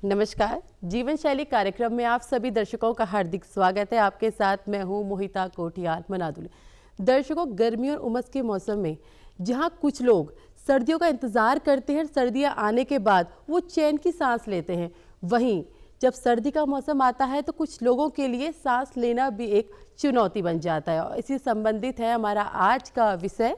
नमस्कार, जीवन शैली कार्यक्रम में आप सभी दर्शकों का हार्दिक स्वागत है। आपके साथ मैं हूं मोहिता कोटियाल मनादुली। दर्शकों, गर्मी और उमस के मौसम में जहां कुछ लोग सर्दियों का इंतजार करते हैं, सर्दियां आने के बाद वो चैन की सांस लेते हैं, वहीं जब सर्दी का मौसम आता है तो कुछ लोगों के लिए सांस लेना भी एक चुनौती बन जाता है। और इसी संबंधित है हमारा आज का विषय,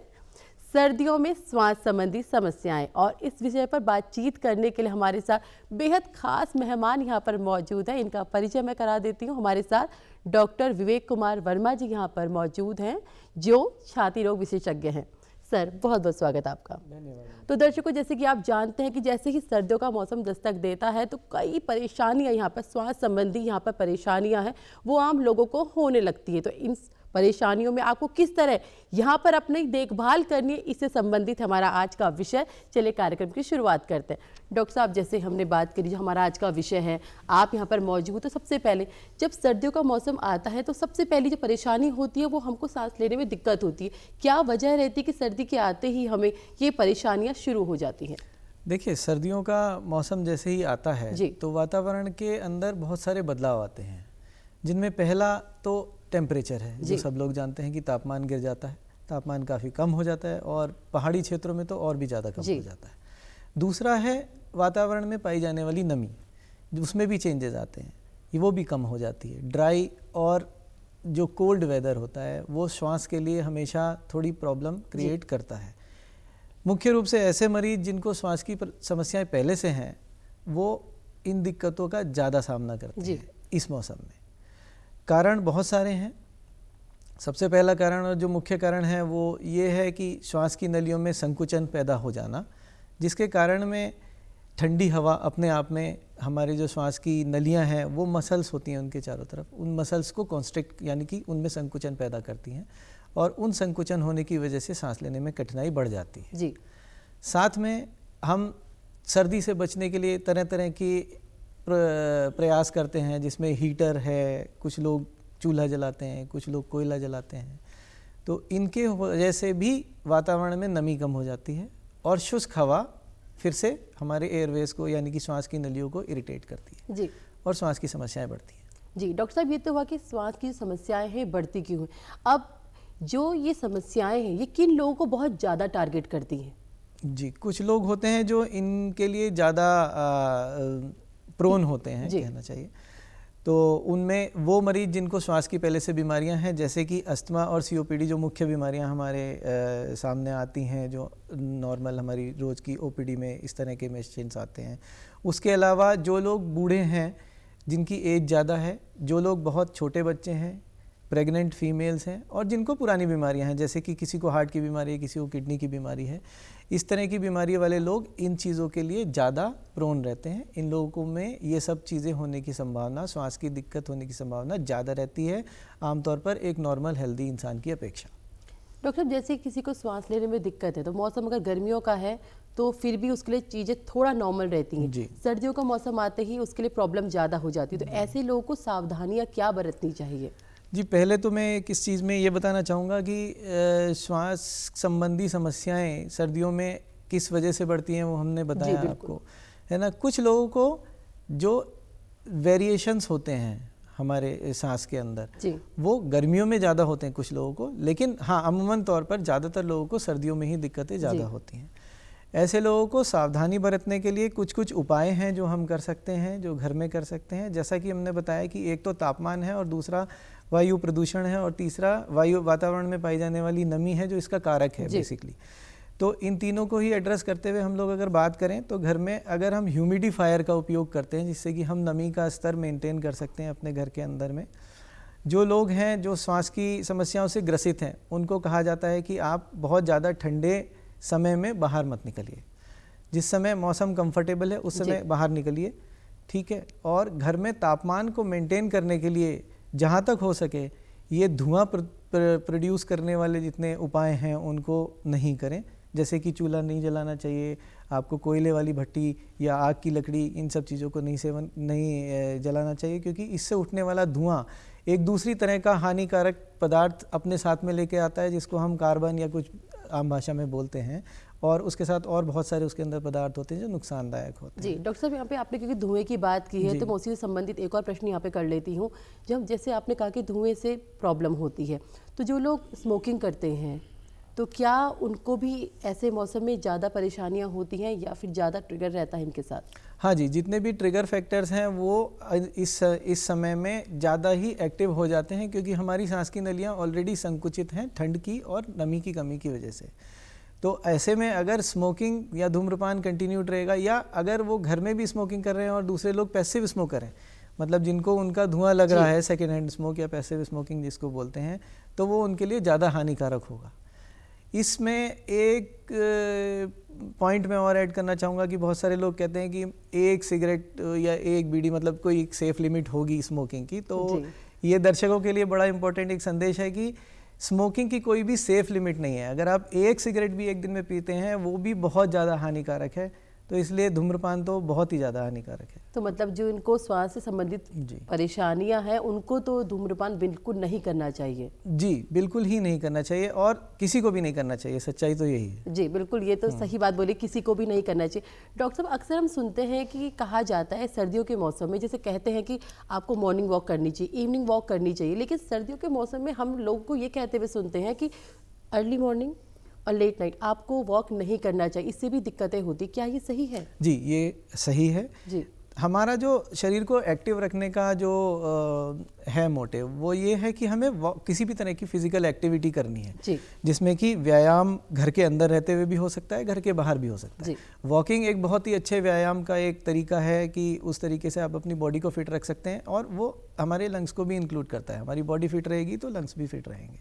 सर्दियों में श्वास संबंधी समस्याएं। और इस विषय पर बातचीत करने के लिए हमारे साथ बेहद खास मेहमान यहाँ पर मौजूद हैं। इनका परिचय मैं करा देती हूँ। हमारे साथ डॉक्टर विवेक कुमार वर्मा जी यहाँ पर मौजूद हैं, जो छाती रोग विशेषज्ञ हैं। सर, बहुत बहुत स्वागत आपका। धन्यवाद। तो दर्शकों, जैसे कि आप जानते हैं कि जैसे ही सर्दियों का मौसम दस्तक देता है तो कई परेशानियां यहाँ पर, श्वास संबंधी यहाँ पर परेशानियां हैं, वो आम लोगों को होने लगती है। तो इन परेशानियों में आपको किस तरह यहाँ पर अपनी देखभाल करनी है, इससे संबंधित हमारा आज का विषय। चलिए कार्यक्रम की शुरुआत करते हैं। डॉक्टर साहब, जैसे हमने बात करी, जो हमारा आज का विषय है, आप यहाँ पर मौजूद। तो सबसे पहले जब सर्दियों का मौसम आता है तो सबसे पहली जो परेशानी होती है वो हमको सांस लेने में दिक्कत होती है। क्या वजह रहती है कि सर्दी के आते ही हमें ये परेशानियाँ शुरू हो जाती हैं? देखिए, सर्दियों का मौसम जैसे ही आता है तो वातावरण के अंदर बहुत सारे बदलाव आते हैं, जिनमें पहला तो टेम्परेचर है, जो सब लोग जानते हैं कि तापमान गिर जाता है, तापमान काफ़ी कम हो जाता है और पहाड़ी क्षेत्रों में तो और भी ज़्यादा कम हो जाता है। दूसरा है वातावरण में पाई जाने वाली नमी, उसमें भी चेंजेस आते हैं, वो भी कम हो जाती है। ड्राई और जो कोल्ड वेदर होता है वो श्वास के लिए हमेशा थोड़ी प्रॉब्लम क्रिएट करता है। मुख्य रूप से ऐसे मरीज जिनको श्वास की समस्याएं पहले से हैं वो इन दिक्कतों का ज़्यादा सामना करते हैं इस मौसम में। कारण बहुत सारे हैं। सबसे पहला कारण और जो मुख्य कारण है वो ये है कि श्वास की नलियों में संकुचन पैदा हो जाना, जिसके कारण में ठंडी हवा अपने आप में हमारे जो श्वास की नलियां हैं वो मसल्स होती हैं उनके चारों तरफ, उन मसल्स को कॉन्स्ट्रिक्ट यानी कि उनमें संकुचन पैदा करती हैं और उन संकुचन होने की वजह से सांस लेने में कठिनाई बढ़ जाती है। जी। साथ में हम सर्दी से बचने के लिए तरह तरह की प्रयास करते हैं, जिसमें हीटर है, कुछ लोग चूल्हा जलाते हैं, कुछ लोग कोयला जलाते हैं। तो इनके वजह से भी वातावरण में नमी कम हो जाती है और शुष्क हवा फिर से हमारे एयरवेज को यानी कि श्वास की नलियों को इरिटेट करती है जी, और श्वास की समस्याएं बढ़ती हैं। जी डॉक्टर साहब, ये तो हुआ कि श्वास की समस्याएं हैं बढ़ती क्यों हैं। अब जो ये समस्याएं हैं ये किन लोगों को बहुत ज़्यादा टारगेट करती हैं? जी, कुछ लोग होते हैं जो इनके लिए ज़्यादा प्रोन होते हैं, कहना चाहिए। तो उनमें वो मरीज जिनको श्वास की पहले से बीमारियां हैं, जैसे कि अस्थमा और सीओपीडी, जो मुख्य बीमारियां हमारे सामने आती हैं, जो नॉर्मल हमारी रोज़ की ओपीडी में इस तरह के मेडिसिन्स आते हैं। उसके अलावा जो लोग बूढ़े हैं, जिनकी एज ज़्यादा है, जो लोग बहुत छोटे बच्चे हैं, प्रेग्नेंट फीमेल्स हैं और जिनको पुरानी बीमारियां हैं, जैसे कि किसी को हार्ट की बीमारी है, किसी को किडनी की बीमारी है, इस तरह की बीमारी वाले लोग इन चीज़ों के लिए ज़्यादा प्रोन रहते हैं। इन लोगों में ये सब चीज़ें होने की संभावना, श्वास की दिक्कत होने की संभावना ज़्यादा रहती है आमतौर पर एक नॉर्मल हेल्दी इंसान की अपेक्षा। डॉक्टर साहब, जैसे किसी को श्वास लेने में दिक्कत है तो मौसम अगर गर्मियों का है तो फिर भी उसके लिए चीज़ें थोड़ा नॉर्मल रहती हैं, सर्दियों का मौसम आते ही उसके लिए प्रॉब्लम ज़्यादा हो जाती है। तो ऐसे लोगों को सावधानियाँ क्या बरतनी चाहिए? जी, पहले तो मैं किस चीज़ में ये बताना चाहूँगा कि श्वास संबंधी समस्याएं सर्दियों में किस वजह से बढ़ती हैं वो हमने बताया आपको, है ना। कुछ लोगों को जो वेरिएशंस होते हैं हमारे सांस के अंदर वो गर्मियों में ज़्यादा होते हैं कुछ लोगों को, लेकिन हाँ, अमूमन तौर पर ज़्यादातर लोगों को सर्दियों में ही दिक्कतें ज़्यादा होती हैं। ऐसे लोगों को सावधानी बरतने के लिए कुछ कुछ उपाय हैं जो हम कर सकते हैं, जो घर में कर सकते हैं। जैसा कि हमने बताया कि एक तो तापमान है और दूसरा वायु प्रदूषण है और तीसरा वातावरण में पाई जाने वाली नमी है, जो इसका कारक है बेसिकली। तो इन तीनों को ही एड्रेस करते हुए हम लोग अगर बात करें तो घर में अगर हम ह्यूमिडिफायर का उपयोग करते हैं, जिससे कि हम नमी का स्तर मेंटेन कर सकते हैं अपने घर के अंदर में। जो लोग हैं जो श्वास की समस्याओं से ग्रसित हैं, उनको कहा जाता है कि आप बहुत ज़्यादा ठंडे समय में बाहर मत निकलिए। जिस समय मौसम कंफर्टेबल है उस समय बाहर निकलिए, ठीक है। और घर में तापमान को मेंटेन करने के लिए जहाँ तक हो सके ये धुआं प्रोड्यूस करने वाले जितने उपाय हैं उनको नहीं करें। जैसे कि चूल्हा नहीं जलाना चाहिए, आपको कोयले वाली भट्टी या आग की लकड़ी, इन सब चीज़ों को नहीं जलाना चाहिए, क्योंकि इससे उठने वाला धुआं एक दूसरी तरह का हानिकारक पदार्थ अपने साथ में लेके आता है, जिसको हम कार्बन या कुछ आम भाषा में बोलते हैं, और उसके साथ और बहुत सारे उसके अंदर पदार्थ होते हैं जो नुकसानदायक होते हैं। जी डॉक्टर साहब, यहाँ पे आपने क्योंकि धुएं की बात की है तो मैं उसी से संबंधित एक और प्रश्न यहाँ पे कर लेती हूँ। जब जैसे आपने कहा कि धुएं से प्रॉब्लम होती है, तो जो लोग स्मोकिंग करते हैं तो क्या उनको भी ऐसे मौसम में ज़्यादा परेशानियाँ होती हैं या फिर ज़्यादा ट्रिगर रहता है इनके साथ? हाँ जी, जितने भी ट्रिगर फैक्टर्स हैं वो इस समय में ज़्यादा ही एक्टिव हो जाते हैं, क्योंकि हमारी सांस की नलियाँ ऑलरेडी संकुचित हैं ठंड की और नमी की कमी की वजह से। तो ऐसे में अगर स्मोकिंग या धूम्रपान कंटिन्यूड रहेगा, या अगर वो घर में भी स्मोकिंग कर रहे हैं और दूसरे लोग पैसिव स्मोकर हैं, मतलब जिनको उनका धुआं लग रहा है, सेकेंड हैंड स्मोक या पैसिव स्मोकिंग जिसको बोलते हैं, तो वो उनके लिए ज़्यादा हानिकारक होगा। इसमें एक पॉइंट मैं और ऐड करना चाहूँगा कि बहुत सारे लोग कहते हैं कि एक सिगरेट या एक बीड़ी, मतलब कोई एक सेफ लिमिट होगी स्मोकिंग की। तो ये दर्शकों के लिए बड़ा इंपॉर्टेंट एक संदेश है कि स्मोकिंग की कोई भी सेफ लिमिट नहीं है। अगर आप एक सिगरेट भी एक दिन में पीते हैं वो भी बहुत ज़्यादा हानिकारक है, तो इसलिए धूम्रपान तो बहुत ही ज़्यादा हानिकारक है। तो मतलब जो इनको श्वास से संबंधित परेशानियां हैं उनको तो धूम्रपान बिल्कुल नहीं करना चाहिए। जी बिल्कुल ही नहीं करना चाहिए, और किसी को भी नहीं करना चाहिए, सच्चाई तो यही है। जी बिल्कुल, ये तो सही बात बोली, किसी को भी नहीं करना चाहिए। डॉक्टर साहब, अक्सर हम सुनते हैं कि कहा जाता है सर्दियों के मौसम में, जैसे कहते हैं कि आपको मॉर्निंग वॉक करनी चाहिए, इवनिंग वॉक करनी चाहिए, लेकिन सर्दियों के मौसम में हम लोगों को ये कहते हुए सुनते हैं कि अर्ली मॉर्निंग और लेट नाइट आपको वॉक नहीं करना चाहिए, इससे भी दिक्कतें होती। क्या ये सही है? जी ये सही है जी। हमारा जो शरीर को एक्टिव रखने का जो है मोटिव, वो ये है कि हमें किसी भी तरह की फिजिकल एक्टिविटी करनी है जी। जिसमें कि व्यायाम घर के अंदर रहते हुए भी हो सकता है, घर के बाहर भी हो सकता है। वॉकिंग एक बहुत ही अच्छे व्यायाम का एक तरीका है कि उस तरीके से आप अपनी बॉडी को फिट रख सकते हैं, और वो हमारे लंग्स को भी इंक्लूड करता है। हमारी बॉडी फिट रहेगी तो लंग्स भी फिट रहेंगे।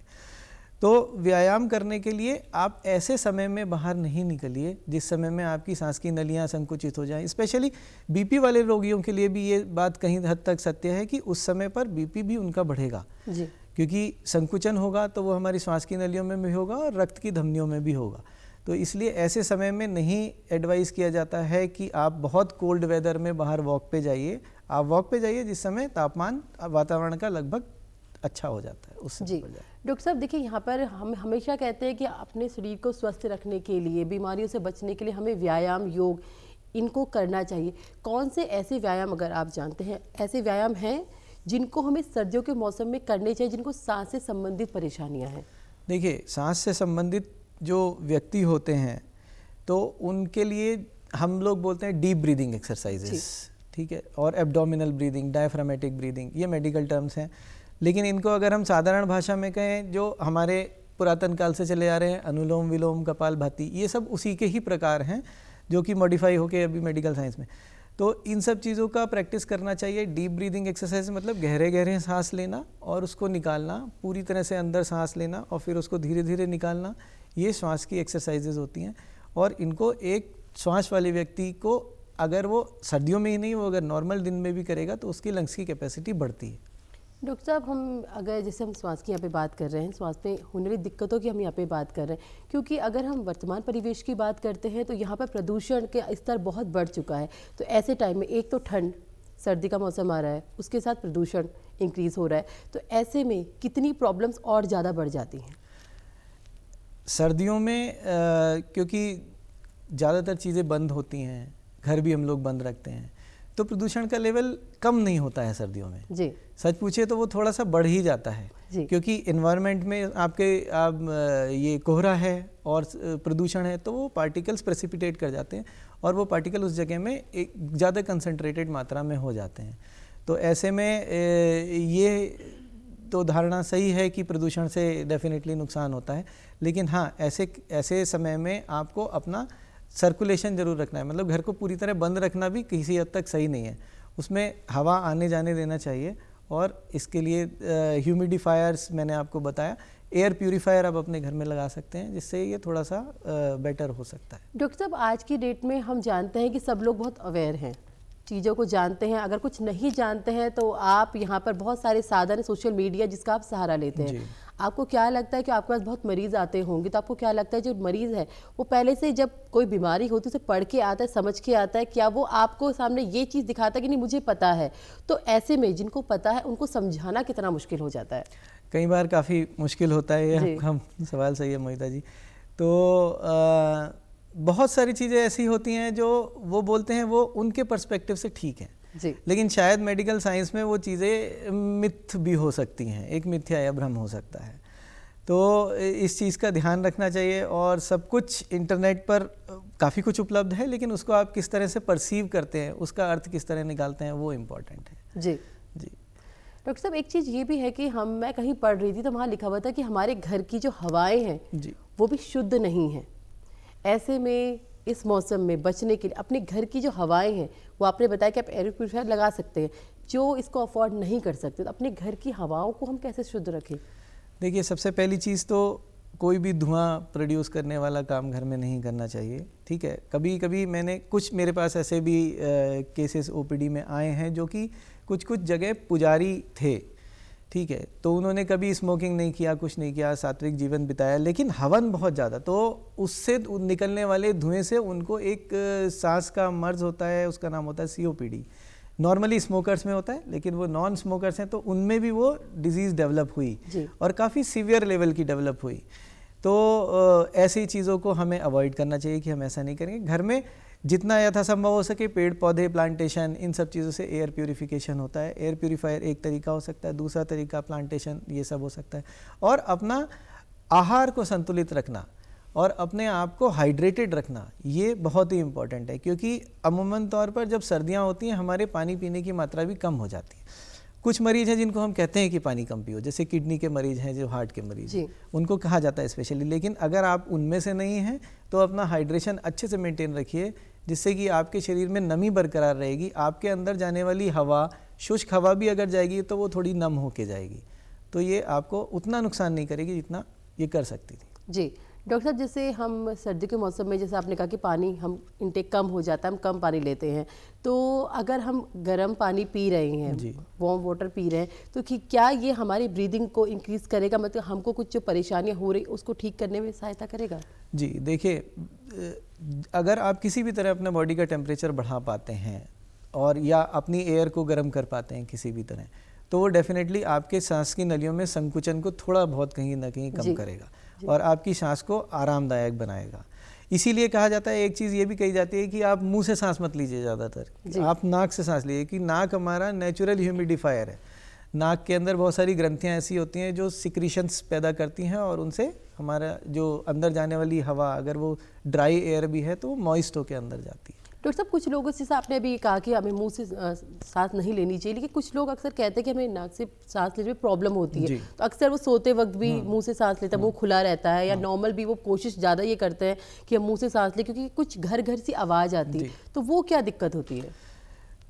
तो व्यायाम करने के लिए आप ऐसे समय में बाहर नहीं निकलिए जिस समय में आपकी सांस की नलियां संकुचित हो जाएं। स्पेशली बीपी वाले रोगियों के लिए भी ये बात कहीं हद तक सत्य है कि उस समय पर बीपी भी उनका बढ़ेगा जी। क्योंकि संकुचन होगा तो वो हमारी सांस की नलियों में भी होगा और रक्त की धमनियों में भी होगा। तो इसलिए ऐसे समय में नहीं एडवाइस किया जाता है कि आप बहुत कोल्ड वेदर में बाहर वॉक पे जाइए। आप वॉक पे जाइए जिस समय तापमान वातावरण का लगभग अच्छा हो जाता है, उससे जी। डॉक्टर साहब देखिए, यहाँ पर हम हमेशा कहते हैं कि अपने शरीर को स्वस्थ रखने के लिए, बीमारियों से बचने के लिए हमें व्यायाम, योग इनको करना चाहिए। कौन से ऐसे व्यायाम, अगर आप जानते हैं, ऐसे व्यायाम हैं जिनको हमें सर्दियों के मौसम में करने चाहिए, जिनको सांस से संबंधित परेशानियाँ हैं? देखिए, सांस से संबंधित जो व्यक्ति होते हैं तो उनके लिए हम लोग बोलते हैं डीप ब्रीदिंग एक्सरसाइजेस, ठीक है, और एब्डोमिनल ब्रीदिंग, डायफ्रामेटिक ब्रीदिंग, ये मेडिकल टर्म्स हैं। लेकिन इनको अगर हम साधारण भाषा में कहें, जो हमारे पुरातन काल से चले आ रहे हैं, अनुलोम विलोम, कपालभाति, ये सब उसी के ही प्रकार हैं जो कि मॉडिफाई होके अभी मेडिकल साइंस में। तो इन सब चीज़ों का प्रैक्टिस करना चाहिए। डीप ब्रीदिंग एक्सरसाइज मतलब गहरे गहरे सांस लेना और उसको निकालना, पूरी तरह से अंदर सांस लेना और फिर उसको धीरे धीरे निकालना, ये श्वास की एक्सरसाइजेज होती हैं। और इनको एक श्वास वाले व्यक्ति को, अगर वो सर्दियों में ही नहीं, वो अगर नॉर्मल दिन में भी करेगा तो उसकी लंग्स की कैपेसिटी बढ़ती है। डॉक्टर साहब, हम अगर जैसे हम श्वास की यहाँ पे बात कर रहे हैं, श्वास में होने वाली दिक्कतों की हम यहाँ पे बात कर रहे हैं, क्योंकि अगर हम वर्तमान परिवेश की बात करते हैं तो यहाँ पर प्रदूषण का स्तर बहुत बढ़ चुका है। तो ऐसे टाइम में एक तो ठंड, सर्दी का मौसम आ रहा है, उसके साथ प्रदूषण इंक्रीज हो रहा है, तो ऐसे में कितनी प्रॉब्लम्स और ज़्यादा बढ़ जाती हैं? सर्दियों में क्योंकि ज़्यादातर चीज़ें बंद होती हैं, घर भी हम लोग बंद रखते हैं, तो प्रदूषण का लेवल कम नहीं होता है सर्दियों में जी। सच पूछे तो वो थोड़ा सा बढ़ ही जाता है जी। क्योंकि एनवायरनमेंट में ये कोहरा है और प्रदूषण है, तो वो पार्टिकल्स प्रेसिपिटेट कर जाते हैं और वो पार्टिकल उस जगह में एक ज़्यादा कंसंट्रेटेड मात्रा में हो जाते हैं। तो ऐसे में ये तो धारणा सही है कि प्रदूषण से डेफिनेटली नुकसान होता है, लेकिन हाँ, ऐसे समय में आपको अपना सर्कुलेशन जरूर रखना है। मतलब घर को पूरी तरह बंद रखना भी किसी हद तक सही नहीं है, उसमें हवा आने जाने देना चाहिए। और इसके लिए ह्यूमिडिफायर्स मैंने आपको बताया, एयर प्यूरीफायर आप अपने घर में लगा सकते हैं, जिससे ये थोड़ा सा बेटर हो सकता है। डॉक्टर साहब, आज की डेट में हम जानते हैं कि सब लोग बहुत अवेयर हैं, चीज़ों को जानते हैं। अगर कुछ नहीं जानते हैं तो आप यहाँ पर बहुत सारे साधन है, सोशल मीडिया, जिसका आप सहारा लेते हैं। आपको क्या लगता है कि आपके पास बहुत मरीज आते होंगे, तो आपको क्या लगता है जो मरीज़ है वो पहले से जब कोई बीमारी होती है उसे पढ़ के आता है, समझ के आता है, क्या वो आपको सामने ये चीज़ दिखाता है कि नहीं मुझे पता है? तो ऐसे में जिनको पता है उनको समझाना कितना मुश्किल हो जाता है? कई बार काफ़ी मुश्किल होता है। ये हम सवाल सही है मोहिता जी। तो बहुत सारी चीज़ें ऐसी होती हैं जो वो बोलते हैं वो उनके पर्सपेक्टिव से ठीक है जी। लेकिन शायद मेडिकल साइंस में वो चीज़ें मिथ भी हो सकती हैं, एक मिथ्या या भ्रम हो सकता है। तो इस चीज़ का ध्यान रखना चाहिए। और सब कुछ इंटरनेट पर काफ़ी कुछ उपलब्ध है, लेकिन उसको आप किस तरह से परसीव करते हैं, उसका अर्थ किस तरह निकालते हैं, वो इम्पोर्टेंट है। जी जी डॉक्टर साहब, एक चीज़ ये भी है कि मैं कहीं पढ़ रही थी तो वहाँ लिखा हुआ था कि हमारे घर की जो हवाएं हैं जी वो भी शुद्ध नहीं हैं। ऐसे में इस मौसम में बचने के लिए अपने घर की जो हवाएं हैं, वो आपने बताया कि आप एयर प्यूरिफायर लगा सकते हैं, जो इसको अफोर्ड नहीं कर सकते तो अपने घर की हवाओं को हम कैसे शुद्ध रखें? देखिए, सबसे पहली चीज़ तो कोई भी धुआं प्रोड्यूस करने वाला काम घर में नहीं करना चाहिए। ठीक है, कभी कभी मेरे पास ऐसे भी केसेस ओपीडी में आए हैं जो कि कुछ जगह पुजारी थे, ठीक है, तो उन्होंने कभी स्मोकिंग नहीं किया, कुछ नहीं किया, सात्विक जीवन बिताया, लेकिन हवन बहुत ज़्यादा, तो उससे निकलने वाले धुएं से उनको एक सांस का मर्ज होता है, उसका नाम होता है COPD। नॉर्मली स्मोकर्स में होता है, लेकिन वो नॉन स्मोकर्स हैं तो उनमें भी वो डिजीज़ डेवलप हुई और काफ़ी सीवियर लेवल की डेवलप हुई। तो ऐसी चीज़ों को हमें अवॉइड करना चाहिए कि हम ऐसा नहीं करेंगे। घर में जितना यथासंभव हो सके पेड़ पौधे, प्लांटेशन, इन सब चीज़ों से एयर प्यूरिफिकेशन होता है। एयर प्यूरिफायर एक तरीका हो सकता है, दूसरा तरीका प्लांटेशन, ये सब हो सकता है। और अपना आहार को संतुलित रखना और अपने आप को हाइड्रेटेड रखना, ये बहुत ही इम्पॉर्टेंट है, क्योंकि अमूमन तौर पर जब सर्दियाँ होती हैं हमारे पानी पीने की मात्रा भी कम हो जाती है। कुछ मरीज़ हैं जिनको हम कहते हैं कि पानी कम पियो, जैसे किडनी के मरीज़ हैं, जो हार्ट के मरीज़ हैं, उनको कहा जाता है स्पेशली। लेकिन अगर आप उनमें से नहीं हैं तो अपना हाइड्रेशन अच्छे से मेंटेन रखिए, जिससे कि आपके शरीर में नमी बरकरार रहेगी। आपके अंदर जाने वाली हवा, शुष्क हवा भी अगर जाएगी तो वो थोड़ी नम होके जाएगी, तो ये आपको उतना नुकसान नहीं करेगी जितना ये कर सकती थी। जी डॉक्टर साहब, जैसे हम सर्दी के मौसम में, जैसे आपने कहा कि पानी हम इंटेक कम हो जाता है, हम कम पानी लेते हैं, तो अगर हम गर्म पानी पी रहे हैं, वार्म वाटर पी रहे हैं, तो क्या ये हमारी ब्रीदिंग को इंक्रीज करेगा? मतलब हमको कुछ जो परेशानियां हो रही उसको ठीक करने में सहायता करेगा? जी देखिए, अगर आप किसी भी तरह अपने बॉडी का टेम्परेचर बढ़ा पाते हैं और या अपनी एयर को गर्म कर पाते हैं किसी भी तरह, तो वो डेफिनेटली आपके सांस की नलियों में संकुचन को थोड़ा बहुत कहीं ना कहीं कम करेगा और आपकी सांस को आरामदायक बनाएगा। इसीलिए कहा जाता है, एक चीज़ ये भी कही जाती है कि आप मुंह से सांस मत लीजिए ज़्यादातर, आप नाक से सांस लीजिए, कि नाक हमारा नेचुरल ह्यूमिडिफायर है। नाक के अंदर बहुत सारी ग्रंथियाँ ऐसी होती हैं जो सिक्रीशंस पैदा करती हैं और उनसे हमारा जो अंदर जाने वाली हवा, अगर वो ड्राई एयर भी है तो वो मॉइस्ट होकर अंदर जाती है। डॉक्टर साहब, कुछ लोगों से, आपने अभी कहा कि हमें मुंह से सांस नहीं लेनी चाहिए, लेकिन कुछ लोग अक्सर कहते हैं कि हमें नाक से सांस लेने में प्रॉब्लम होती है, तो अक्सर वो सोते वक्त भी मुंह से सांस लेते हैं, मुंह खुला रहता है, या नॉर्मल भी वो कोशिश ज़्यादा ये करते हैं कि हम मुंह से सांस लें, क्योंकि कुछ घर घर सी आवाज़ आती है, तो वो क्या दिक्कत होती है?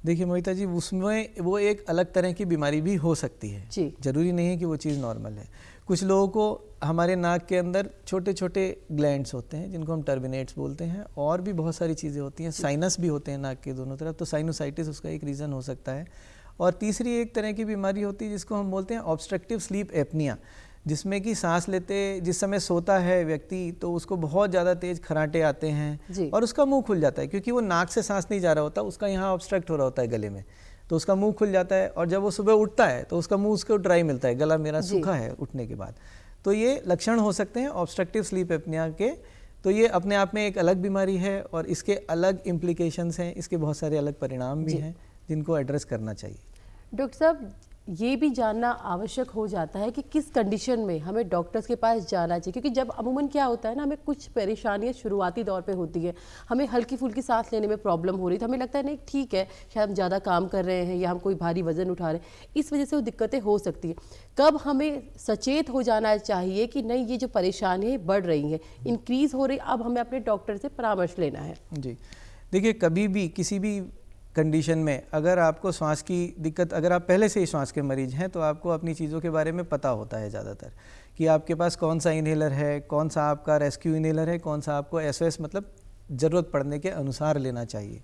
देखिए मोहिता जी, उसमें वो एक अलग तरह की बीमारी भी हो सकती है, जरूरी नहीं है कि वो चीज़ नॉर्मल है। कुछ लोगों को हमारे नाक के अंदर छोटे छोटे ग्लैंड्स होते हैं जिनको हम टर्बिनेट्स बोलते हैं, और भी बहुत सारी चीज़ें होती हैं, साइनस भी होते हैं नाक के दोनों तरफ, तो साइनोसाइटिस उसका एक रीज़न हो सकता है। और तीसरी एक तरह की बीमारी होती है जिसको हम बोलते हैं ऑब्स्ट्रक्टिव स्लीप एपनिया, जिसमें कि सांस लेते जिस समय सोता है व्यक्ति तो उसको बहुत ज़्यादा तेज़ खराटे आते हैं और उसका मुंह खुल जाता है, क्योंकि वो नाक से सांस नहीं जा रहा होता, उसका यहाँ ऑब्स्ट्रक्ट हो रहा होता है गले में, तो उसका मुंह खुल जाता है और जब वो सुबह उठता है तो उसका मुंह उसको ड्राई मिलता है, गला मेरा सूखा है उठने के बाद। तो ये लक्षण हो सकते हैं ऑब्स्ट्रक्टिव स्लीप एपनिया के। तो ये अपने आप में एक अलग बीमारी है और इसके अलग इम्प्लीकेशंस हैं, इसके बहुत सारे अलग परिणाम भी हैं जिनको एड्रेस करना चाहिए। डॉक्टर साहब, ये भी जानना आवश्यक हो जाता है कि किस कंडीशन में हमें डॉक्टर्स के पास जाना चाहिए, क्योंकि जब अमूमन क्या होता है ना, हमें कुछ परेशानियां शुरुआती दौर पे होती है, हमें हल्की फुल्की सांस लेने में प्रॉब्लम हो रही, तो हमें लगता है नहीं ठीक है, शायद हम ज़्यादा काम कर रहे हैं या हम कोई भारी वजन उठा रहे हैं, इस वजह से वो दिक्कतें हो सकती है। कब हमें सचेत हो जाना चाहिए कि नहीं, ये जो परेशानियाँ बढ़ रही हैं, इंक्रीज़ हो रही, अब हमें अपने डॉक्टर से परामर्श लेना है? जी देखिए, कभी भी किसी भी कंडीशन में अगर आपको सांस की दिक्कत, अगर आप पहले से ही सांस के मरीज हैं तो आपको अपनी चीज़ों के बारे में पता होता है ज़्यादातर, कि आपके पास कौन सा इन्हेलर है, कौन सा आपका रेस्क्यू इन्हेलर है, कौन सा आपको SOS मतलब ज़रूरत पड़ने के अनुसार लेना चाहिए।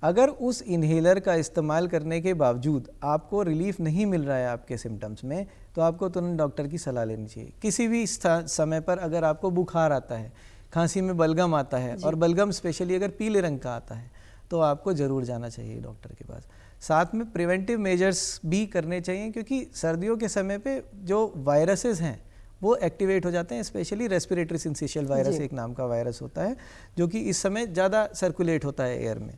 अगर उस इन्हेलर का इस्तेमाल करने के बावजूद आपको रिलीफ नहीं मिल रहा है आपके सिम्टम्स में, तो आपको तुरंत डॉक्टर की सलाह लेनी चाहिए। किसी भी समय पर अगर आपको बुखार आता है, खांसी में बलगम आता है, और बलगम स्पेशली अगर पीले रंग का आता है, तो आपको ज़रूर जाना चाहिए डॉक्टर के पास। साथ में प्रिवेंटिव मेजर्स भी करने चाहिए, क्योंकि सर्दियों के समय पे जो वायरसेस हैं वो एक्टिवेट हो जाते हैं। स्पेशली रेस्पिरेटरी सिंसिशियल वायरस एक नाम का वायरस होता है जो कि इस समय ज़्यादा सर्कुलेट होता है एयर में,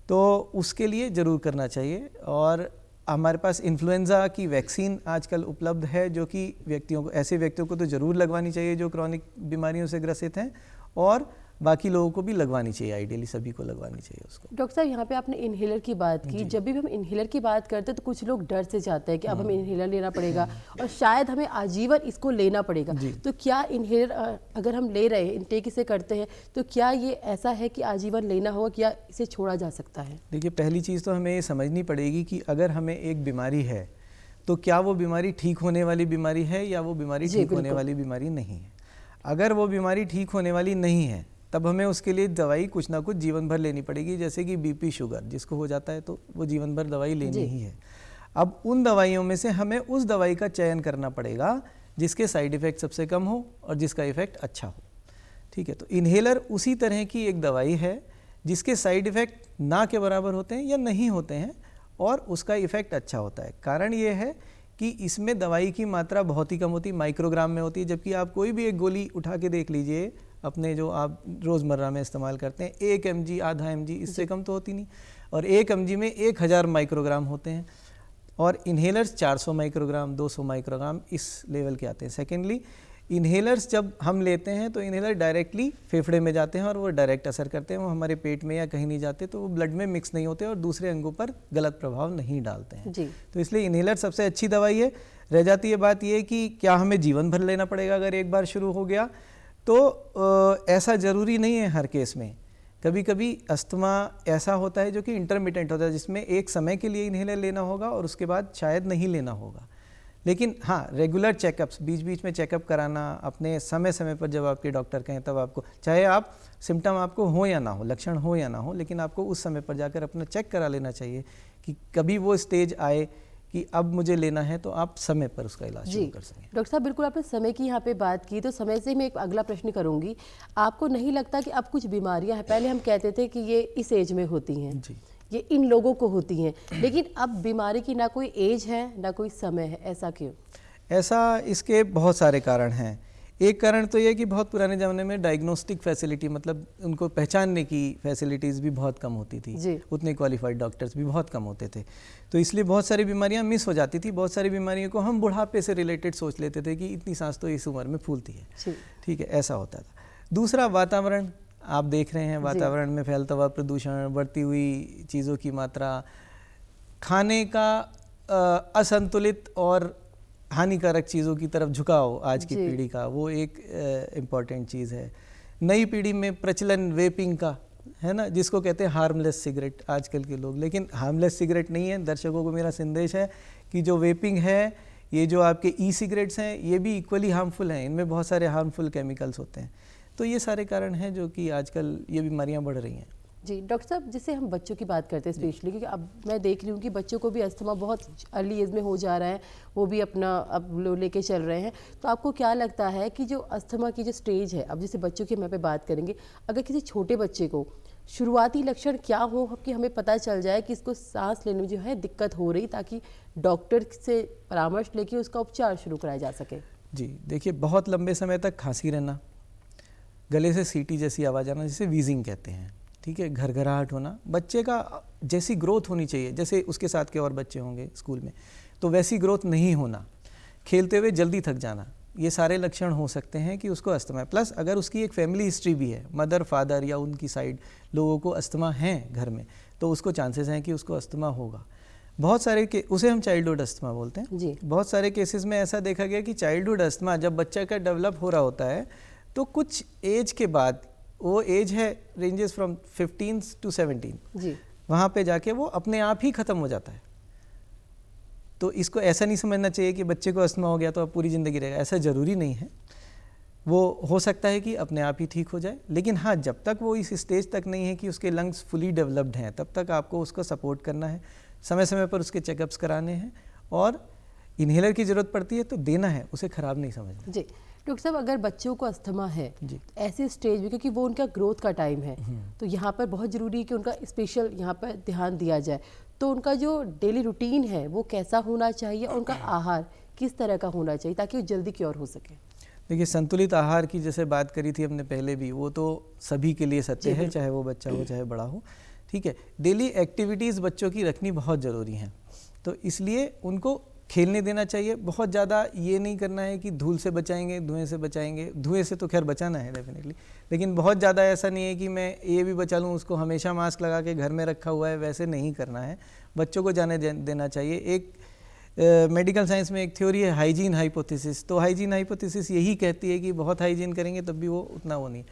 तो उसके लिए ज़रूर करना चाहिए। और हमारे पास इन्फ्लुएंज़ा की वैक्सीन आजकल उपलब्ध है जो कि ऐसे व्यक्तियों को तो ज़रूर लगवानी चाहिए जो क्रॉनिक बीमारियों से ग्रसित हैं, और बाकी लोगों को भी लगवानी चाहिए, आइडियली सभी को लगवानी चाहिए उसको। डॉक्टर साहब, यहाँ पे आपने इनहेलर की बात की। जब भी हम इनहेलर की बात करते हैं तो कुछ लोग डर से जाते हैं कि अब हमें इनहेलर लेना पड़ेगा और शायद हमें आजीवन इसको लेना पड़ेगा। तो क्या इनहेलर अगर हम ले रहे हैं, इनटेक इसे करते हैं, तो क्या ये ऐसा है कि आजीवन लेना होगा, क्या इसे छोड़ा जा सकता है? देखिए, पहली चीज़ तो हमें ये समझनी पड़ेगी कि अगर हमें एक बीमारी है तो क्या वो बीमारी ठीक होने वाली बीमारी है या वो बीमारी ठीक होने वाली बीमारी नहीं है। अगर वो बीमारी ठीक होने वाली नहीं है तब हमें उसके लिए दवाई कुछ ना कुछ जीवन भर लेनी पड़ेगी। जैसे कि बीपी शुगर जिसको हो जाता है तो वो जीवन भर दवाई लेनी ही है। अब उन दवाइयों में से हमें उस दवाई का चयन करना पड़ेगा जिसके साइड इफ़ेक्ट सबसे कम हो और जिसका इफ़ेक्ट अच्छा हो। ठीक है, तो इन्हेलर उसी तरह की एक दवाई है जिसके साइड इफ़ेक्ट ना के बराबर होते हैं या नहीं होते हैं और उसका इफ़ेक्ट अच्छा होता है। कारण ये है कि इसमें दवाई की मात्रा बहुत ही कम होती है, माइक्रोग्राम में होती है। जबकि आप कोई भी एक गोली उठा के देख लीजिए अपने जो आप रोज़मर्रा में इस्तेमाल करते हैं, 1 mg, आधा mg, इससे कम तो होती नहीं, और 1 mg में 1000 माइक्रोग्राम होते हैं, और इन्हेलर्स 400 माइक्रोग्राम, 200 माइक्रोग्राम इस लेवल के आते हैं। सेकेंडली, इन्हेलर्स जब हम लेते हैं तो इन्हेलर डायरेक्टली फेफड़े में जाते हैं और वो डायरेक्ट असर करते हैं, वो हमारे पेट में या कहीं नहीं जाते, तो वो ब्लड में मिक्स नहीं होते और दूसरे अंगों पर गलत प्रभाव नहीं डालते हैं जी। तो इसलिए इन्हेलर सबसे अच्छी दवाई है। रह जाती है बात ये कि क्या हमें जीवन भर लेना पड़ेगा अगर एक बार शुरू हो गया, तो ऐसा ज़रूरी नहीं है हर केस में। कभी कभी अस्थमा ऐसा होता है जो कि इंटरमिटेंट होता है, जिसमें एक समय के लिए इन्हेलर लेना होगा और उसके बाद शायद नहीं लेना होगा। लेकिन हाँ, रेगुलर चेकअप्स, बीच बीच में चेकअप कराना, अपने समय समय पर जब आपके डॉक्टर कहें तब आपको, चाहे आप सिम्टम आपको हो या ना हो, लक्षण हो या ना हो, लेकिन आपको उस समय पर जाकर अपना चेक करा लेना चाहिए कि कभी वो स्टेज आए कि अब मुझे लेना है तो आप समय पर उसका इलाज शुरू कर सकें। डॉक्टर साहब, बिल्कुल आपने समय की यहाँ पे बात की, तो समय से मैं एक अगला प्रश्न करूँगी। आपको नहीं लगता कि अब कुछ बीमारियाँ हैं, पहले हम कहते थे कि ये इस एज में होती हैं जी, ये इन लोगों को होती हैं, लेकिन अब बीमारी की ना कोई एज है ना कोई समय है, ऐसा क्यों? ऐसा इसके बहुत सारे कारण हैं। एक कारण तो ये कि बहुत पुराने ज़माने में डायग्नोस्टिक फैसिलिटी, मतलब उनको पहचानने की फैसिलिटीज़ भी बहुत कम होती थी, उतने क्वालिफाइड डॉक्टर्स भी बहुत कम होते थे, तो इसलिए बहुत सारी बीमारियां मिस हो जाती थी। बहुत सारी बीमारियों को हम बुढ़ापे से रिलेटेड सोच लेते थे कि इतनी सांस तो इस उम्र में फूलती है। ठीक है, ऐसा होता था। दूसरा, वातावरण आप देख रहे हैं, वातावरण में फैलता हुआ प्रदूषण, बढ़ती हुई चीज़ों की मात्रा, खाने का असंतुलित और हानिकारक चीज़ों की तरफ झुकाव आज की पीढ़ी का, वो एक इम्पॉर्टेंट चीज़ है। नई पीढ़ी में प्रचलन वेपिंग का है ना, जिसको कहते हैं हार्मलेस सिगरेट आजकल के लोग, लेकिन हार्मलेस सिगरेट नहीं है। दर्शकों को मेरा संदेश है कि जो वेपिंग है, ये जो आपके ई सिगरेट्स हैं, ये भी इक्वली हार्मफुल हैं, इनमें बहुत सारे हार्मफुल केमिकल्स होते हैं। तो ये सारे कारण हैं जो कि आजकल ये बीमारियां बढ़ रही हैं। जी डॉक्टर साहब, जैसे हम बच्चों की बात करते हैं स्पेशली, क्योंकि अब मैं देख रही हूँ कि बच्चों को भी अस्थमा बहुत अर्ली एज में हो जा रहा है, वो भी अपना अब लेके चल रहे हैं। तो आपको क्या लगता है कि जो अस्थमा की जो स्टेज है, अब जैसे बच्चों की हम पे बात करेंगे, अगर किसी छोटे बच्चे को शुरुआती लक्षण क्या हो कि हमें पता चल जाए कि इसको सांस लेने में जो है दिक्कत हो रही, ताकि डॉक्टर से परामर्श लेके उसका उपचार शुरू कराया जा सके? जी देखिए, बहुत लंबे समय तक खांसी रहना, गले से सीटी जैसी आवाज़ आना, जिसे वीजिंग कहते हैं, ठीक है, घरघराहट होना, बच्चे का जैसी ग्रोथ होनी चाहिए, जैसे उसके साथ के और बच्चे होंगे स्कूल में, तो वैसी ग्रोथ नहीं होना, खेलते हुए जल्दी थक जाना, ये सारे लक्षण हो सकते हैं कि उसको अस्थमा है। प्लस अगर उसकी एक फैमिली हिस्ट्री भी है, मदर फादर या उनकी साइड लोगों को अस्थमा है घर में, तो उसको चांसेस हैं कि उसको अस्थमा होगा। बहुत सारे उसे हम चाइल्डहुड अस्थमा बोलते हैं जी। बहुत सारे केसेस में ऐसा देखा गया कि चाइल्डहुड अस्थमा जब बच्चा का डेवलप हो रहा होता है, तो कुछ एज के बाद, वो एज है रेंजेस फ्रॉम 15 to 17 जी, वहाँ पे जाके वो अपने आप ही ख़त्म हो जाता है। तो इसको ऐसा नहीं समझना चाहिए कि बच्चे को अस्थमा हो गया तो अब पूरी ज़िंदगी रहेगा, ऐसा ज़रूरी नहीं है। वो हो सकता है कि अपने आप ही ठीक हो जाए, लेकिन हाँ, जब तक वो इस स्टेज तक नहीं है कि उसके लंग्स फुली डेवलप्ड हैं, तब तक आपको उसको सपोर्ट करना है, समय समय पर उसके चेकअप्स कराने हैं, और इन्हेलर की ज़रूरत पड़ती है तो देना है, उसे ख़राब नहीं समझना जी। डॉक्टर साहब, अगर बच्चों को अस्थमा है ऐसे स्टेज में, क्योंकि वो उनका ग्रोथ का टाइम है, तो यहाँ पर बहुत ज़रूरी है कि उनका स्पेशल यहाँ पर ध्यान दिया जाए। तो उनका जो डेली रूटीन है वो कैसा होना चाहिए और उनका आहार किस तरह का होना चाहिए ताकि वो जल्दी क्योर हो सके? देखिए, संतुलित आहार की जैसे बात करी थी हमने पहले भी, वो तो सभी के लिए सत्य है, चाहे वो बच्चा हो चाहे बड़ा हो, ठीक है। डेली एक्टिविटीज़ बच्चों की रखनी बहुत ज़रूरी हैं, तो इसलिए उनको खेलने देना चाहिए। बहुत ज़्यादा ये नहीं करना है कि धूल से बचाएंगे, धुएं से बचाएंगे, धुएं से तो खैर बचाना है डेफिनेटली, लेकिन बहुत ज़्यादा ऐसा नहीं है कि मैं ये भी बचा लूँ, उसको हमेशा मास्क लगा के घर में रखा हुआ है, वैसे नहीं करना है। बच्चों को जाने देना चाहिए। एक मेडिकल साइंस में एक थ्योरी है हाइजीन हाइपोथेसिस, तो हाइजीन हाइपोथेसिस यही कहती है कि बहुत हाइजीन करेंगे तब भी वो उतना वो नहीं,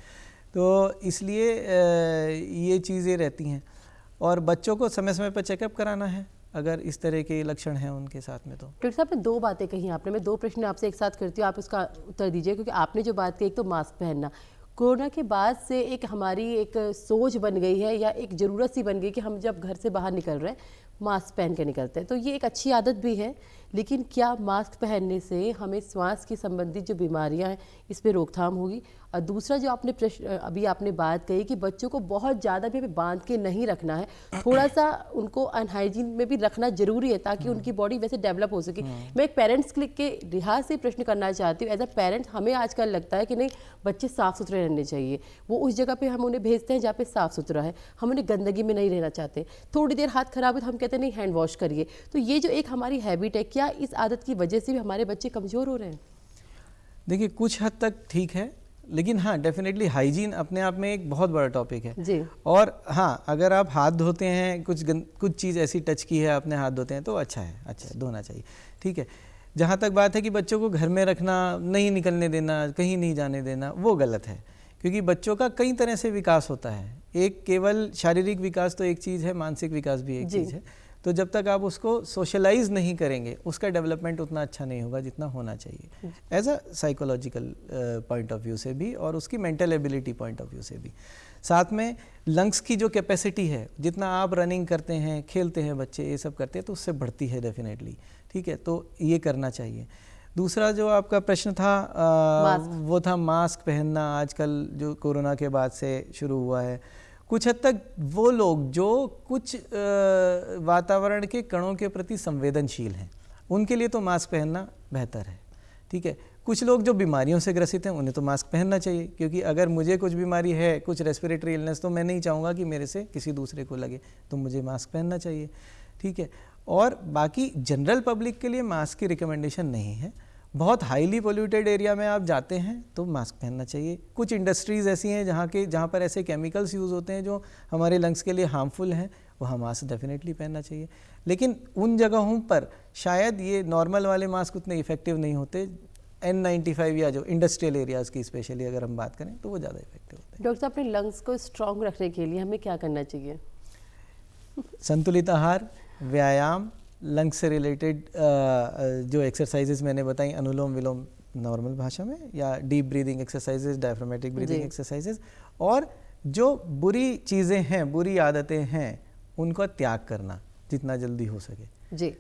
तो इसलिए ये चीज़ें रहती हैं। और बच्चों को समय समय पर चेकअप कराना है अगर इस तरह के लक्षण हैं उनके साथ में। तो डॉक्टर साहब ने दो बातें कही आपने, मैं दो प्रश्न आपसे एक साथ करती हूँ, आप उसका उत्तर दीजिए। क्योंकि आपने जो बात की, एक तो मास्क पहनना, कोरोना के बाद से एक हमारी एक सोच बन गई है या एक ज़रूरत सी बन गई कि हम जब घर से बाहर निकल रहे हैं मास्क पहन के निकलते हैं, तो ये एक अच्छी आदत भी है। लेकिन क्या मास्क पहनने से हमें श्वास की संबंधित जो बीमारियां हैं इस पर रोकथाम होगी? और दूसरा जो आपने प्रश्न अभी आपने बात कही कि बच्चों को बहुत ज़्यादा भी हमें बांध के नहीं रखना है, थोड़ा सा उनको अनहाइजीन में भी रखना जरूरी है ताकि उनकी बॉडी वैसे डेवलप हो सके। मैं एक पेरेंट्स के लिहाज से प्रश्न करना चाहती हूँ। एज अ पेरेंट्स हमें आजकल लगता है कि नहीं, बच्चे साफ़ सुथरे रहने चाहिए, वो उस जगह पे हम उन्हें भेजते हैं जहाँ पे साफ़ सुथरा है, हम उन्हें गंदगी में नहीं रहना चाहते। थोड़ी देर हाथ खराब है तो हम कहते हैं नहीं, हैंड वॉश करिए। तो ये जो एक हमारी हैबिट है, क्या इस आदत की वजह से भी हमारे बच्चे कमज़ोर हो रहे हैं? देखिए, कुछ हद तक ठीक है, लेकिन हाँ, डेफिनेटली हाइजीन अपने आप में एक बहुत बड़ा टॉपिक है जी। और हाँ, अगर आप हाथ धोते हैं, कुछ चीज़ ऐसी टच की है, आपने हाथ धोते हैं तो अच्छा है, धोना चाहिए, ठीक है। जहाँ तक बात है कि बच्चों को घर में रखना, नहीं निकलने देना, कहीं नहीं जाने देना, वो गलत है। क्योंकि बच्चों का कई तरह से विकास होता है, एक केवल शारीरिक विकास तो एक चीज़ है, मानसिक विकास भी एक चीज़ है। तो जब तक आप उसको सोशलाइज नहीं करेंगे, उसका डेवलपमेंट उतना अच्छा नहीं होगा जितना होना चाहिए, as a psychological point of view से भी और उसकी mental ability point of view से भी। साथ में लंग्स की जो कैपेसिटी है, जितना आप रनिंग करते हैं, खेलते हैं बच्चे, ये सब करते हैं तो उससे बढ़ती है डेफिनेटली, ठीक है। तो ये करना चाहिए। दूसरा जो आपका प्रश्न था वो था मास्क पहनना, आजकल जो कोरोना के बाद से शुरू हुआ है। कुछ हद तक वो लोग जो कुछ वातावरण के कणों के प्रति संवेदनशील हैं, उनके लिए तो मास्क पहनना बेहतर है, ठीक है। कुछ लोग जो बीमारियों से ग्रसित हैं, उन्हें तो मास्क पहनना चाहिए, क्योंकि अगर मुझे कुछ बीमारी है, कुछ रेस्पिरेटरी इलनेस, तो मैं नहीं चाहूँगा कि मेरे से किसी दूसरे को लगे, तो मुझे मास्क पहनना चाहिए, ठीक है। और बाकी जनरल पब्लिक के लिए मास्क की रिकमेंडेशन नहीं है। बहुत हाईली पोल्यूटेड एरिया में आप जाते हैं तो मास्क पहनना चाहिए। कुछ इंडस्ट्रीज़ ऐसी हैं जहाँ पर ऐसे केमिकल्स यूज़ होते हैं जो हमारे लंग्स के लिए हार्मफुल हैं, वहाँ मास्क डेफिनेटली पहनना चाहिए। लेकिन उन जगहों पर शायद ये नॉर्मल वाले मास्क उतने इफेक्टिव नहीं होते। N95 या जो इंडस्ट्रियल एरियाज़ की स्पेशली अगर हम बात करें तो वो ज़्यादा इफेक्टिव होते हैं। डॉक्टर साहब, अपने लंग्स को स्ट्रॉन्ग रखने के लिए हमें क्या करना चाहिए? संतुलित आहार, व्यायाम, लंग्स से रिलेटेड जो एक्सरसाइजेज मैंने बताई, अनुलोम विलोम नॉर्मल भाषा में, या deep breathing exercises, diaphragmatic breathing exercises, और जो बुरी चीज़ें हैं, बुरी आदतें हैं, उनका त्याग करना जितना जल्दी हो सके। जी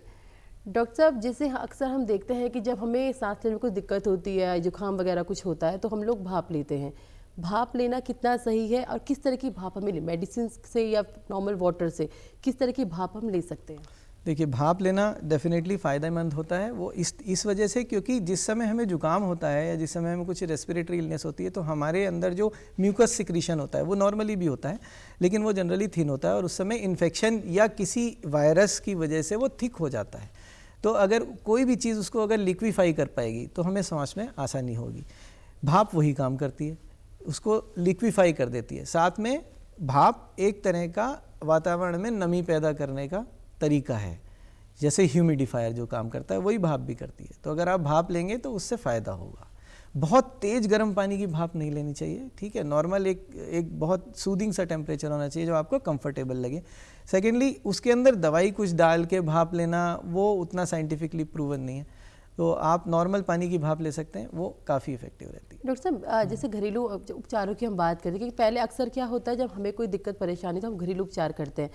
डॉक्टर साहब, जैसे अक्सर हम देखते हैं कि जब हमें सांस लेने में कुछ दिक्कत होती है, जुकाम वगैरह कुछ होता है, तो हम लोग भाप लेते हैं। भाप लेना कितना सही है और किस तरह की भाप हमें, मेडिसिन से या नॉर्मल वाटर से, किस तरह की भाप हम ले सकते हैं? देखिए, भाप लेना डेफिनेटली फ़ायदेमंद होता है। वो इस वजह से, क्योंकि जिस समय हमें जुकाम होता है या जिस समय हमें कुछ रेस्पिरेटरी इलनेस होती है, तो हमारे अंदर जो म्यूकस सिक्रीशन होता है वो नॉर्मली भी होता है, लेकिन वो जनरली थिन होता है और उस समय इन्फेक्शन या किसी वायरस की वजह से वो थिक हो जाता है। तो अगर कोई भी चीज़ उसको अगर लिक्विफाई कर पाएगी तो हमें सांस में आसानी होगी। भाप वही काम करती है, उसको लिक्विफाई कर देती है। साथ में भाप एक तरह का वातावरण में नमी पैदा करने का तरीका है, जैसे ह्यूमिडिफायर जो काम करता है वही भाप भी करती है। तो अगर आप भाप लेंगे तो उससे फ़ायदा होगा। बहुत तेज़ गर्म पानी की भाप नहीं लेनी चाहिए, ठीक है। नॉर्मल एक बहुत सूदिंग सा टेम्परेचर होना चाहिए जो आपको कंफर्टेबल लगे। सेकेंडली, उसके अंदर दवाई कुछ डाल के भाप लेना वो उतना साइंटिफिकली प्रूवन नहीं है, तो आप नॉर्मल पानी की भाप ले सकते हैं, वो काफ़ी इफेक्टिव रहती है। डॉक्टर साहब, जैसे घरेलू उपचारों की हम बात करते हैं कि पहले अक्सर क्या होता है, जब हमें कोई दिक्कत परेशानी तो हम घरेलू उपचार करते हैं।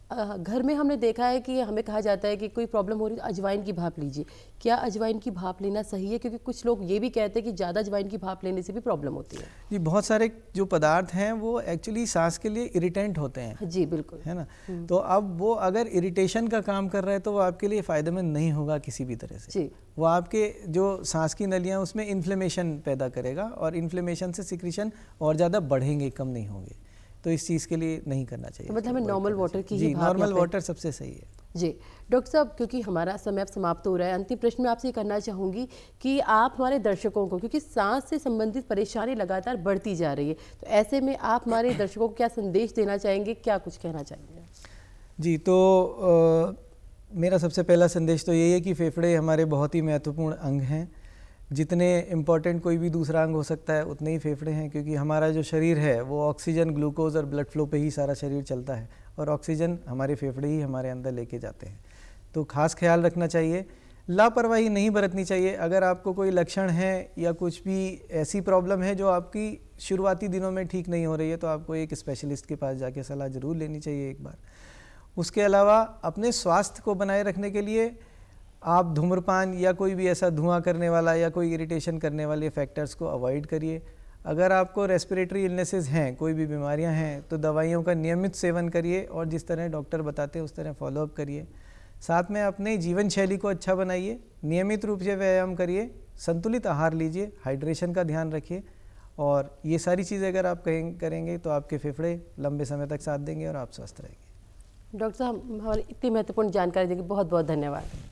घर में हमने देखा है कि हमें कहा जाता है कि कोई प्रॉब्लम हो रही है तो अजवाइन की भाप लीजिए। क्या अजवाइन की भाप लेना सही है? क्योंकि कुछ लोग ये भी कहते हैं कि ज़्यादा अजवाइन की भाप लेने से भी प्रॉब्लम होती है। जी, बहुत सारे जो पदार्थ हैं वो एक्चुअली सांस के लिए इरिटेंट होते हैं। जी बिल्कुल, है ना। तो अब वो अगर इरिटेशन का काम कर रहा है तो वो आपके लिए फ़ायदेमंद नहीं होगा किसी भी तरह से। जी। वो आपके जो सांस की नलियाँ उसमें इन्फ्लेमेशन पैदा करेगा और इन्फ्लेमेशन से सिक्रीशन और ज़्यादा बढ़ेंगे, कम नहीं होंगे। तो इस चीज़ के लिए नहीं करना चाहिए। तो मतलब हमें नॉर्मल वाटर की जी, नॉर्मल वाटर सबसे सही है। जी डॉक्टर साहब, क्योंकि हमारा समय अब समाप्त हो रहा है, अंतिम प्रश्न मैं आपसे करना चाहूँगी कि आप हमारे दर्शकों को, क्योंकि सांस से संबंधित परेशानी लगातार बढ़ती जा रही है, तो ऐसे में आप हमारे दर्शकों को क्या संदेश देना चाहेंगे, क्या कुछ कहना चाहेंगे? जी, तो मेरा सबसे पहला संदेश तो यही है कि फेफड़े हमारे बहुत ही महत्वपूर्ण अंग हैं। जितने इम्पॉर्टेंट कोई भी दूसरा अंग हो सकता है उतने ही फेफड़े हैं, क्योंकि हमारा जो शरीर है वो ऑक्सीजन, ग्लूकोज और ब्लड फ्लो पे ही सारा शरीर चलता है और ऑक्सीजन हमारे फेफड़े ही हमारे अंदर लेके जाते हैं। तो खास ख्याल रखना चाहिए, लापरवाही नहीं बरतनी चाहिए। अगर आपको कोई लक्षण है या कुछ भी ऐसी प्रॉब्लम है जो आपकी शुरुआती दिनों में ठीक नहीं हो रही है तो आपको एक स्पेशलिस्ट के पास जाके सलाह ज़रूर लेनी चाहिए एक बार। उसके अलावा अपने स्वास्थ्य को बनाए रखने के लिए आप धूम्रपान या कोई भी ऐसा धुआं करने वाला या कोई इरिटेशन करने वाले फैक्टर्स को अवॉइड करिए। अगर आपको रेस्पिरेटरी इलनेसेस हैं, कोई भी बीमारियां हैं, तो दवाइयों का नियमित सेवन करिए और जिस तरह डॉक्टर बताते हैं उस तरह फॉलोअप करिए। साथ में अपने जीवन शैली को अच्छा बनाइए, नियमित रूप से व्यायाम करिए, संतुलित आहार लीजिए, हाइड्रेशन का ध्यान रखिए और ये सारी चीज़ें अगर आप करेंगे तो आपके फेफड़े लंबे समय तक साथ देंगे और आप स्वस्थ रहेंगे। डॉक्टर साहब, हमारी इतनी महत्वपूर्ण जानकारी देंगे, बहुत बहुत धन्यवाद।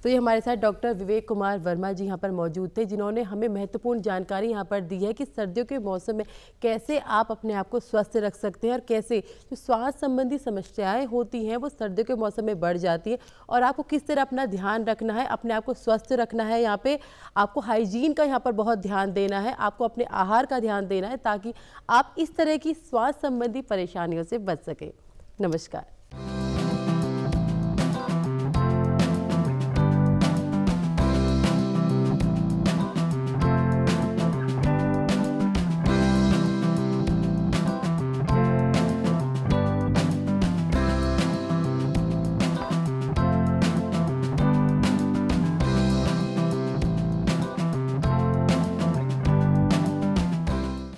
तो ये हमारे साथ डॉक्टर विवेक कुमार वर्मा जी यहाँ पर मौजूद थे, जिन्होंने हमें महत्वपूर्ण जानकारी यहाँ पर दी है कि सर्दियों के मौसम में कैसे आप अपने आप को स्वस्थ रख सकते हैं और कैसे जो स्वास्थ्य संबंधी समस्याएं होती हैं वो सर्दियों के मौसम में बढ़ जाती है और आपको किस तरह अपना ध्यान रखना है, अपने आप को स्वस्थ रखना है। यहाँ पे आपको हाइजीन का यहाँ पर बहुत ध्यान देना है, आपको अपने आहार का ध्यान देना है ताकि आप इस तरह की स्वास्थ्य संबंधी परेशानियों से बच सकें। नमस्कार।